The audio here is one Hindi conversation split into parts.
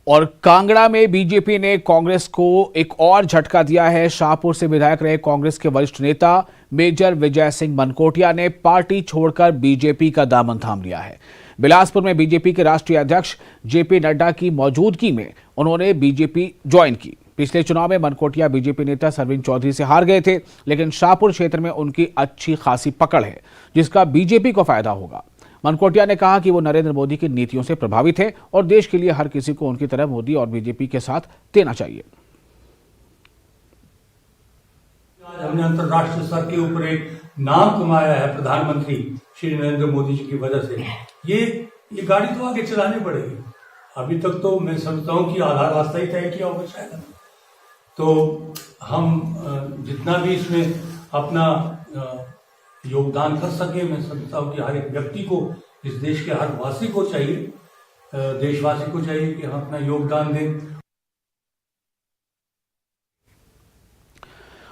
और कांगड़ा में बीजेपी ने कांग्रेस को एक और झटका दिया है। शाहपुर से विधायक रहे कांग्रेस के वरिष्ठ नेता मेजर विजय सिंह मनकोटिया ने पार्टी छोड़कर बीजेपी का दामन थाम लिया है। बिलासपुर में बीजेपी के राष्ट्रीय अध्यक्ष जेपी नड्डा की मौजूदगी में उन्होंने बीजेपी ज्वाइन की। पिछले चुनाव में मनकोटिया बीजेपी नेता सरवीन चौधरी से हार गए थे, लेकिन शाहपुर क्षेत्र में उनकी अच्छी खासी पकड़ है, जिसका बीजेपी को फायदा होगा। मनकोटिया ने कहा कि वो नरेंद्र मोदी की नीतियों से प्रभावित है और देश के लिए हर किसी को उनकी तरह मोदी और बीजेपी के साथ देना चाहिए। आज हमने अंतर्राष्ट्रीय स्तर के ऊपर एक नाम कमाया है प्रधानमंत्री श्री नरेंद्र मोदी जी की वजह से। ये गाड़ी तो आगे चलानी पड़ेगी। अभी तक तो मैं समझता हूँ कि आधा रास्ता ही तय किया होगा शायद। तो हम जितना भी इसमें अपना योगदान कर सके, मैं समझता हूँ कि हर एक व्यक्ति को, इस देश के हर वासी को चाहिए, देशवासी को चाहिए कि हम अपना योगदान दें।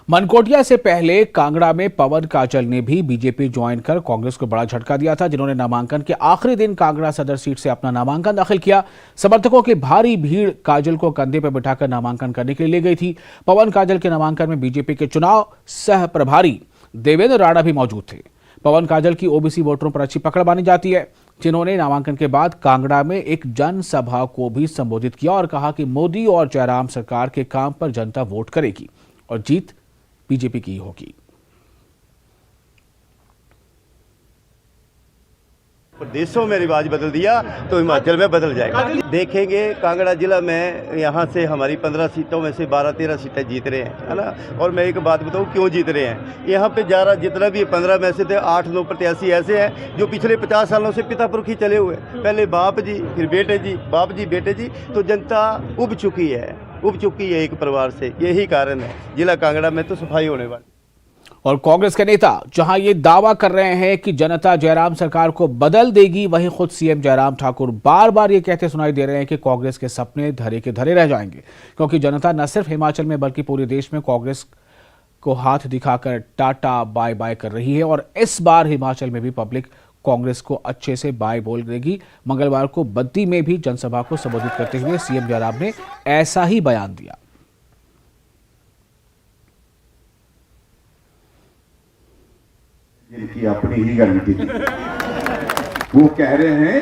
मनकोटिया से पहले कांगड़ा में पवन काजल ने भी बीजेपी ज्वाइन कर कांग्रेस को बड़ा झटका दिया था, जिन्होंने नामांकन के आखिरी दिन कांगड़ा सदर सीट से अपना नामांकन दाखिल किया। समर्थकों की भारी भीड़ काजल को कंधे पर बिठाकर नामांकन करने के लिए ले गई थी। पवन काजल के नामांकन में बीजेपी के चुनाव सह प्रभारी देवेंद्र राणा भी मौजूद थे। पवन काजल की ओबीसी वोटरों पर अच्छी पकड़ मानी जाती है, जिन्होंने नामांकन के बाद कांगड़ा में एक जनसभा को भी संबोधित किया और कहा कि मोदी और जयराम सरकार के काम पर जनता वोट करेगी और जीत बीजेपी की होगी। प्रदेशों में रिवाज बदल दिया तो हिमाचल में बदल जाएगा। देखेंगे कांगड़ा जिला में यहाँ से हमारी 15 सीटों में से 12-13 सीटें जीत रहे हैं, है ना। और मैं एक बात बताऊँ क्यों जीत रहे हैं। यहाँ पे जितना भी 15 में से थे 8-9 प्रत्याशी ऐसे हैं जो पिछले 50 सालों से पिता पुरखी चले हुए, पहले बाप जी, फिर बेटे जी, बाप जी, बेटे जी। तो जनता उब चुकी है एक परिवार से। यही कारण है जिला कांगड़ा में तो सफाई होने वाली। और कांग्रेस के नेता जहां ये दावा कर रहे हैं कि जनता जयराम सरकार को बदल देगी, वहीं खुद सीएम जयराम ठाकुर बार बार ये कहते सुनाई दे रहे हैं कि कांग्रेस के सपने धरे के धरे रह जाएंगे, क्योंकि जनता न सिर्फ हिमाचल में बल्कि पूरे देश में कांग्रेस को हाथ दिखाकर टाटा बाय बाय कर रही है। और इस बार हिमाचल में भी पब्लिक कांग्रेस को अच्छे से बाय बोल देगी। मंगलवार को बद्दी में भी जनसभा को संबोधित करते हुए सीएम जयराम ने ऐसा ही बयान दिया। जिनकी अपनी ही गारंटी थी, वो कह रहे हैं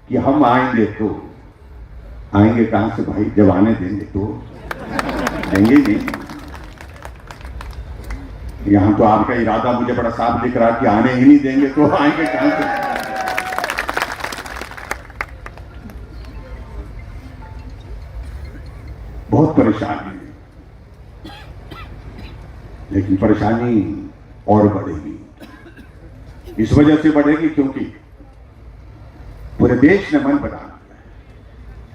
कि हम आएंगे तो आएंगे कहां से भाई, जब आने देंगे तो देंगे नहीं। यहां तो आपका इरादा मुझे बड़ा साफ दिख रहा है कि आने ही नहीं देंगे तो आएंगे कहां से। बहुत परेशानी है, लेकिन परेशानी और बढ़ेगी। इस वजह से बढ़ेगी क्योंकि पूरे देश ने मन बना लिया।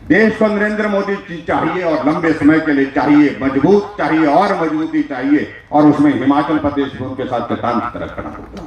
देश को नरेंद्र मोदी जी चाहिए और लंबे समय के लिए चाहिए, मजबूत चाहिए और मजबूती चाहिए, और उसमें हिमाचल प्रदेश को उनके साथ चट्टान की तरह खड़ा होगा।